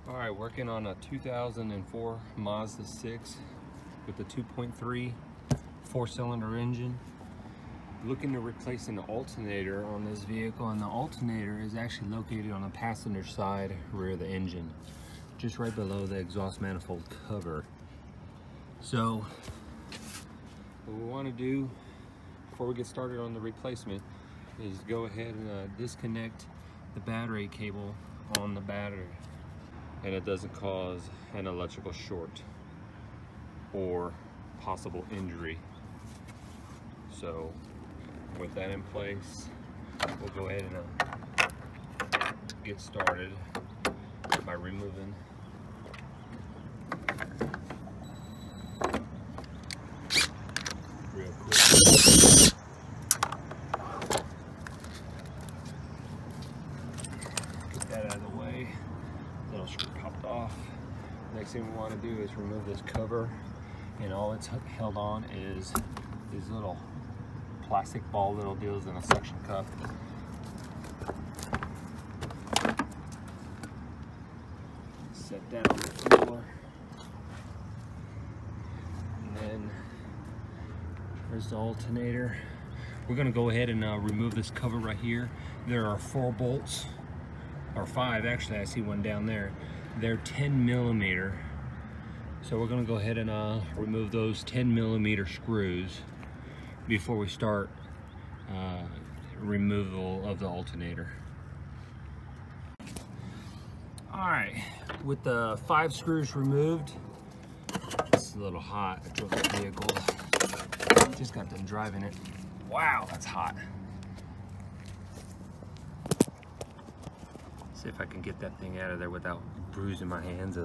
All right, working on a 2004 Mazda 6 with a 2.3 four-cylinder engine. Looking to replace an alternator on this vehicle, and the alternator is actually located on the passenger side rear of the engine, just right below the exhaust manifold cover. So what we want to do before we get started on the replacement is go ahead and disconnect the battery cable on the battery, and it doesn't cause an electrical short or possible injury. So with that in place, we'll go ahead and get started by removing real quick. Get that out of the way. Little screw popped off. Next thing we want to do is remove this cover, and all it's held on is these little plastic ball little deals in a suction cup. Set that on the floor, and then there's the alternator. We're going to go ahead and remove this cover right here. There are 4 bolts, or 5 actually. I see one down there. They're 10 millimeter. So we're going to go ahead and remove those 10 millimeter screws before we start removal of the alternator. Alright, with the 5 screws removed, it's a little hot. I drove the vehicle, just got done driving it. Wow, that's hot. See if I can get that thing out of there without bruising my hands.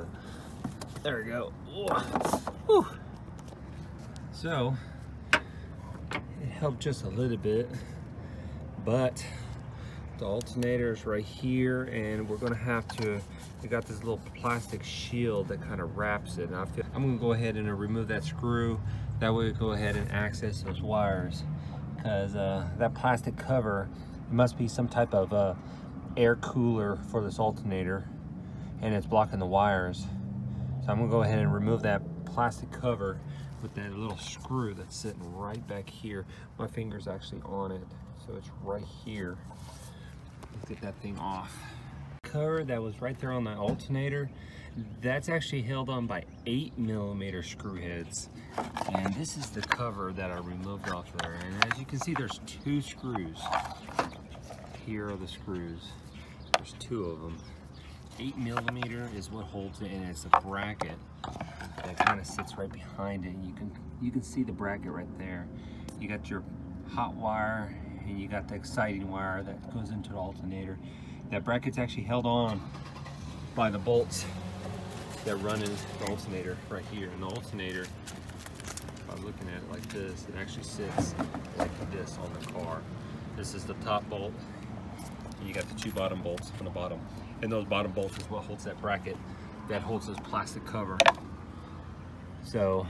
There we go. Whew. So it helped just a little bit, but the alternator is right here, and we're gonna have to, we got this little plastic shield that kind of wraps it. And I'm gonna go ahead and remove that screw. That way we go ahead and access those wires, because that plastic cover, it must be some type of air cooler for this alternator, and it's blocking the wires. So I'm gonna go ahead and remove that plastic cover with that little screw that's sitting right back here. My finger's actually on it, so it's right here. Let's get that thing off. Cover that was right there on the alternator, that's actually held on by 8 millimeter screw heads. And this is the cover that I removed off there. And as you can see, there's 2 screws. Here are the screws. There's 2 of them. 8 millimeter is what holds it, and it's a bracket that kind of sits right behind it. You can see the bracket right there. You got your hot wire, and you got the exciting wire that goes into the alternator. That bracket's actually held on by the bolts that run in the alternator right here. And the alternator, if I'm looking at it like this, it actually sits like this on the car. This is the top bolt, and you got the 2 bottom bolts on the bottom. And those bottom bolts is what holds that bracket that holds this plastic cover. So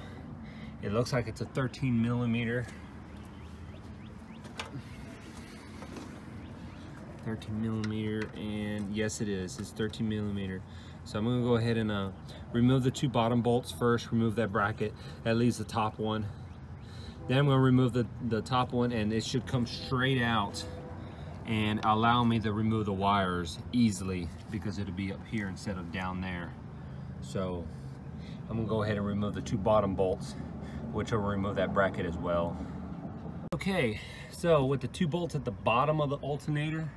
it looks like it's a 13 millimeter. 13 millimeter, and yes, it is. It's 13 millimeter. So I'm gonna go ahead and remove the 2 bottom bolts first, remove that bracket. That leaves the top one. Then I'm gonna remove the top one, and it should come straight out and allow me to remove the wires easily, because it'll be up here instead of down there. So I'm gonna go ahead and remove the 2 bottom bolts, which will remove that bracket as well. Okay, so with the 2 bolts at the bottom of the alternator,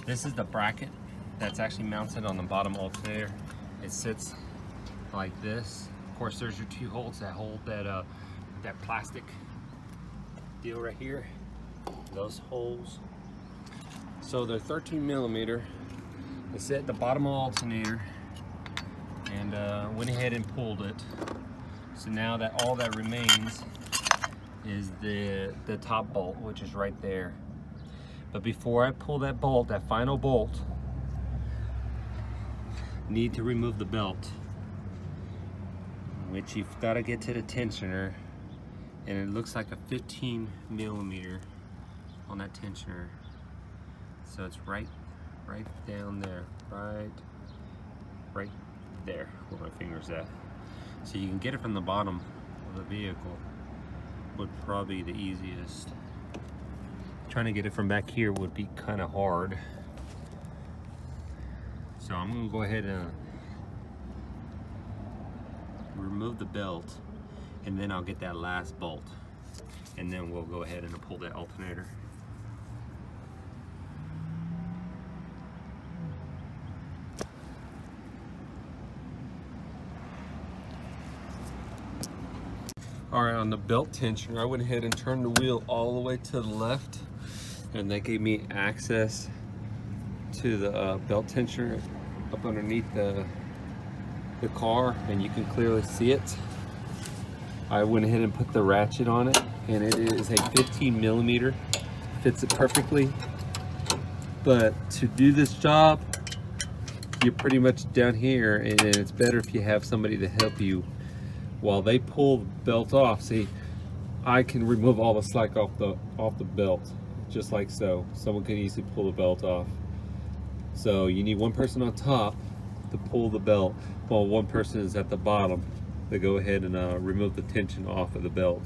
this is the bracket that's actually mounted on the bottom alternator. It sits like this. Of course, there's your 2 holes that hold that that plastic deal right here. Those holes. So they're 13 millimeter. They sit at the bottom of the alternator, and went ahead and pulled it. So now that all that remains is the top bolt, which is right there. But before I pull that bolt, that final bolt, need to remove the belt, which you've got to get to the tensioner, and it looks like a 15 millimeter on that tensioner. So it's right down there. right there where my finger's at. So you can get it from the bottom of the vehicle would probably be the easiest. Trying to get it from back here would be kind of hard. So I'm going to go ahead and remove the belt, and then I'll get that last bolt, and then we'll go ahead and pull that alternator. All right, on the belt tensioner, I went ahead and turned the wheel all the way to the left, and that gave me access to the belt tensioner up underneath the car, and you can clearly see it. I went ahead and put the ratchet on it, and it is a 15mm, fits it perfectly. But to do this job, you're pretty much down here, and it's better if you have somebody to help you while they pull the belt off. See, I can remove all the slack off the belt, just like so. Someone can easily pull the belt off. So you need one person on top to pull the belt, while one person is at the bottom to go ahead and remove the tension off of the belt.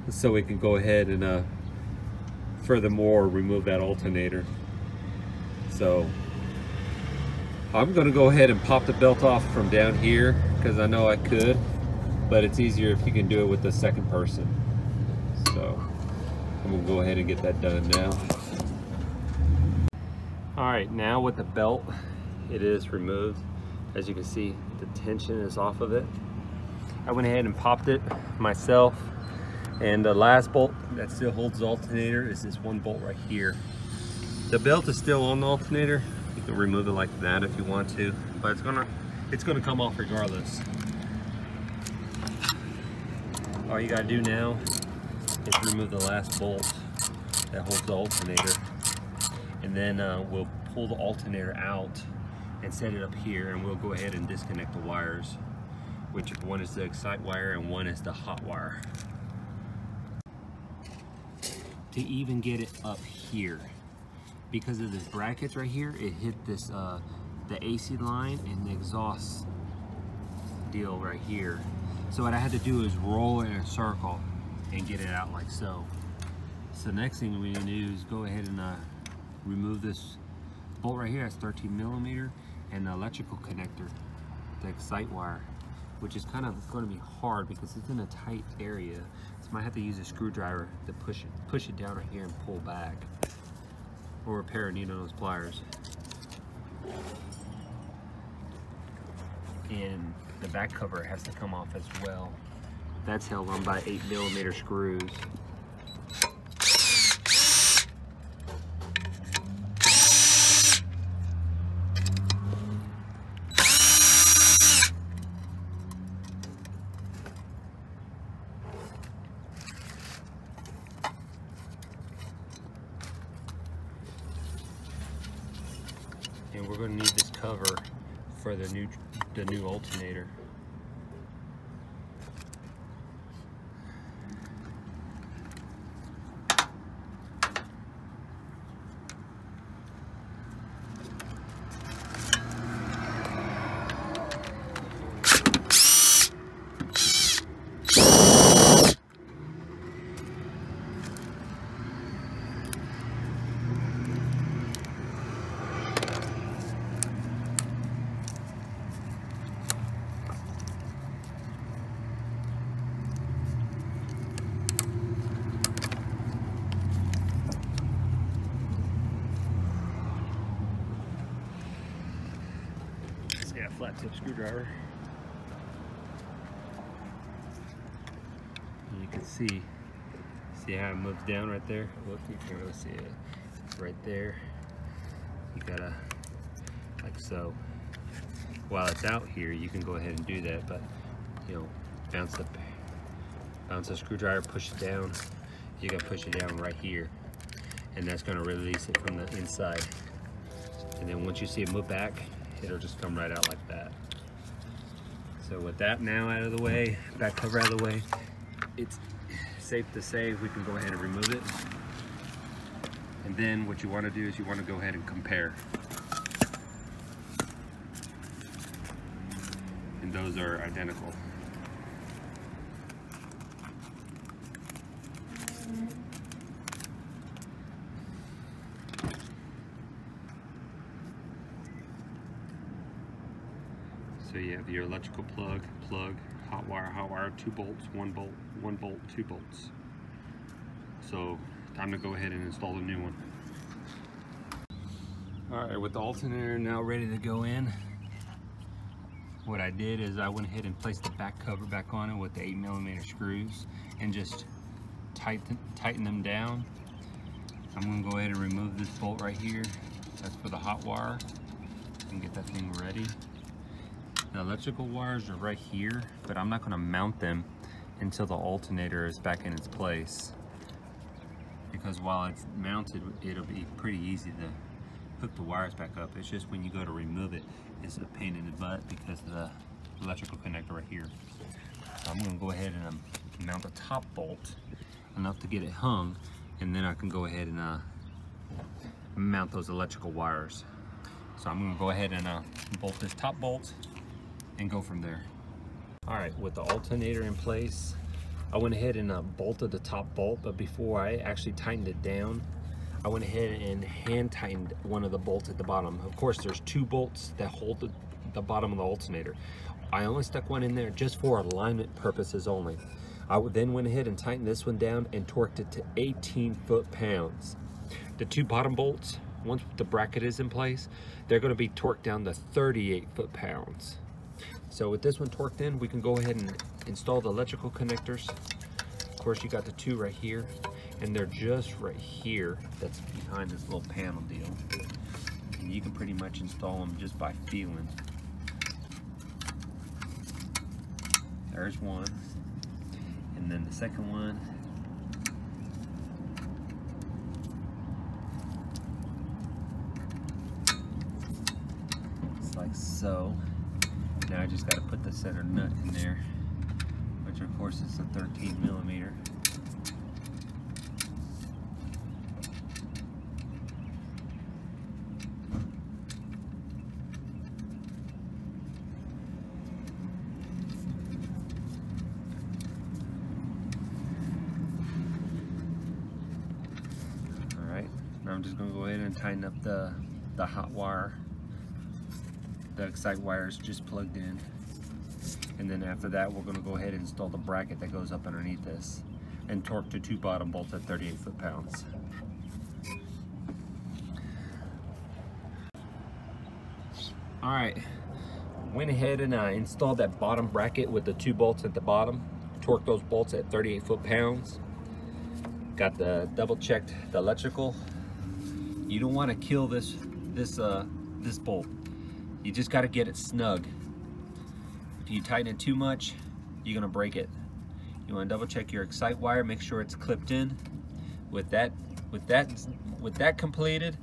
So we can go ahead and furthermore remove that alternator. So I'm going to go ahead and pop the belt off from down here, because I know I could, but it's easier if you can do it with the second person. So I'm going to go ahead and get that done now. Alright, now with the belt, it is removed. As you can see, the tension is off of it. I went ahead and popped it myself, and the last bolt that still holds the alternator is this one bolt right here. The belt is still on the alternator. You can remove it like that if you want to, but it's gonna come off regardless. All you gotta do now is remove the last bolt that holds the alternator, and then we'll pull the alternator out and set it up here, and we'll go ahead and disconnect the wires, which one is the excite wire and one is the hot wire. To even get it up here, because of this brackets right here, it hit this the AC line and the exhaust deal right here. So what I had to do is roll it in a circle and get it out like so. So next thing we need to do is go ahead and remove this bolt right here. That's 13mm, and the electrical connector, the excite wire, which is kind of going to be hard because it's in a tight area. So I might have to use a screwdriver to push it down right here and pull back, or a pair of needle-nose pliers. And the back cover has to come off as well. That's held on by 8mm screws. And we're going to need this cover for the new alternator. Flat tip screwdriver. And you can see how it moves down right there. Look, you can really see it right there. You gotta, like so. While it's out here, you can go ahead and do that, but you know, bounce the screwdriver, push it down. You gotta push it down right here, and that's gonna release it from the inside. And then once you see it move back, it'll just come right out like that. So with that now out of the way, back cover out of the way, it's safe to say we can go ahead and remove it. And then what you want to do is you want to go ahead and compare. and those are identical. So you have your electrical plug, hot wire, 2 bolts, 1 bolt, 2 bolts. So time to go ahead and install the new one. Alright, with the alternator now ready to go in, what I did is I went ahead and placed the back cover back on it with the 8mm screws and just tighten them down. I'm going to go ahead and remove this bolt right here. That's for the hot wire, and get that thing ready. The electrical wires are right here, but I'm not going to mount them until the alternator is back in its place, because while it's mounted, it'll be pretty easy to hook the wires back up. It's just when you go to remove it, it's a pain in the butt because of the electrical connector right here. So I'm going to go ahead and mount the top bolt enough to get it hung, and then I can go ahead and mount those electrical wires. So I'm going to go ahead and bolt this top bolt and go from there. All right, with the alternator in place, I went ahead and bolted the top bolt, but before I actually tightened it down, I went ahead and hand tightened one of the bolts at the bottom. Of course, there's 2 bolts that hold the bottom of the alternator. I only stuck one in there just for alignment purposes only. I then went ahead and tightened this one down and torqued it to 18 foot-pounds. The 2 bottom bolts, once the bracket is in place, they're going to be torqued down to 38 foot-pounds. So with this one torqued in, we can go ahead and install the electrical connectors. Of course, you got the 2 right here, and they're just right here. That's behind this little panel deal. And you can pretty much install them just by feeling. There's one. And then the second one. It's like so. Now I just got to put the center nut in there, which of course is a 13mm. Alright, now I'm just going to go ahead and tighten up the hot wire. The excite wire is just plugged in, and then after that we're going to go ahead and install the bracket that goes up underneath this and torque the 2 bottom bolts at 38 foot-pounds. Alright, went ahead and installed that bottom bracket with the 2 bolts at the bottom, torqued those bolts at 38 foot-pounds. Got the double checked the electrical. You don't want to kill this bolt. You just got to get it snug. If you tighten it too much, you're gonna break it. You want to double check your excite wire, make sure it's clipped in. With that completed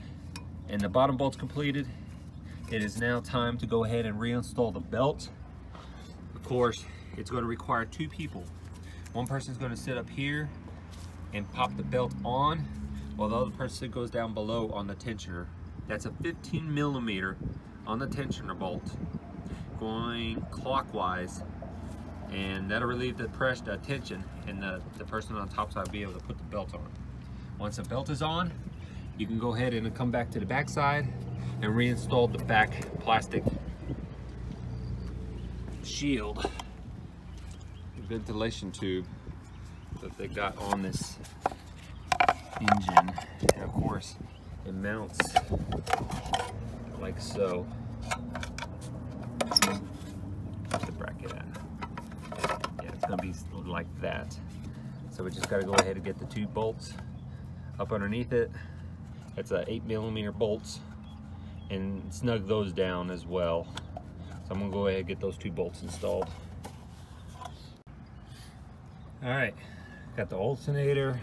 and the bottom bolts completed, it is now time to go ahead and reinstall the belt. Of course, it's going to require 2 people. One person's going to sit up here and pop the belt on, while the other person goes down below on the tensioner. That's a 15mm on the tensioner bolt, going clockwise, and that'll relieve the tension, and the person on top side will be able to put the belt on. Once the belt is on, you can go ahead and come back to the back side and reinstall the back plastic shield, ventilation tube that they got on this engine. And of course, it mounts like so. Where's the bracket at? Yeah, it's gonna be like that. So we just gotta go ahead and get the 2 bolts up underneath it. It's a 8mm bolts, and snug those down as well. So I'm gonna go ahead and get those 2 bolts installed. All right, got the alternator,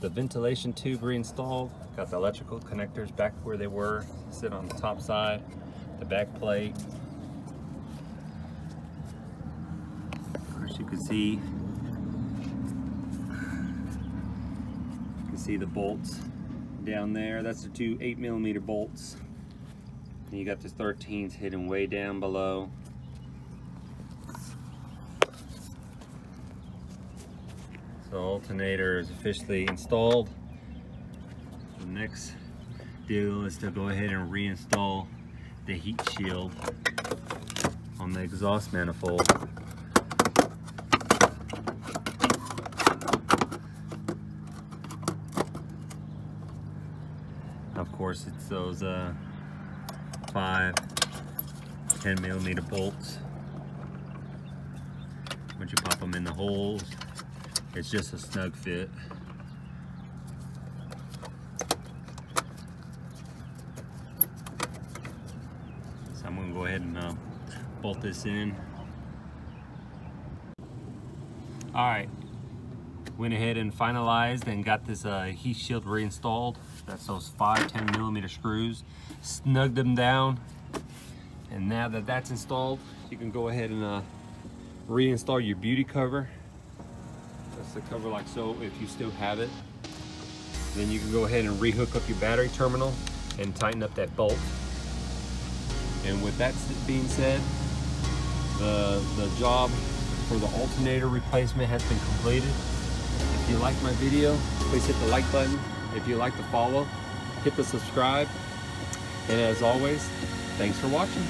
the ventilation tube reinstalled, got the electrical connectors back where they were, sit on the top side, the back plate. As you can see, the bolts down there. That's the 2 8mm bolts. And you got this 13s hidden way down below. So alternator is officially installed. The next deal is to go ahead and reinstall the heat shield on the exhaust manifold. Of course, it's those 5-10 millimeter bolts. Once you pop them in the holes, it's just a snug fit. So I'm going to go ahead and bolt this in. Alright, went ahead and finalized and got this heat shield reinstalled. That's those 5-10 millimeter screws. Snugged them down. And now that that's installed, you can go ahead and reinstall your beauty cover. That's the cover like so if you still have it. Then you can go ahead and rehook up your battery terminal and tighten up that bolt. And with that being said, the job for the alternator replacement has been completed. If you like my video, please hit the like button. If you like to follow, hit the subscribe. And as always, thanks for watching.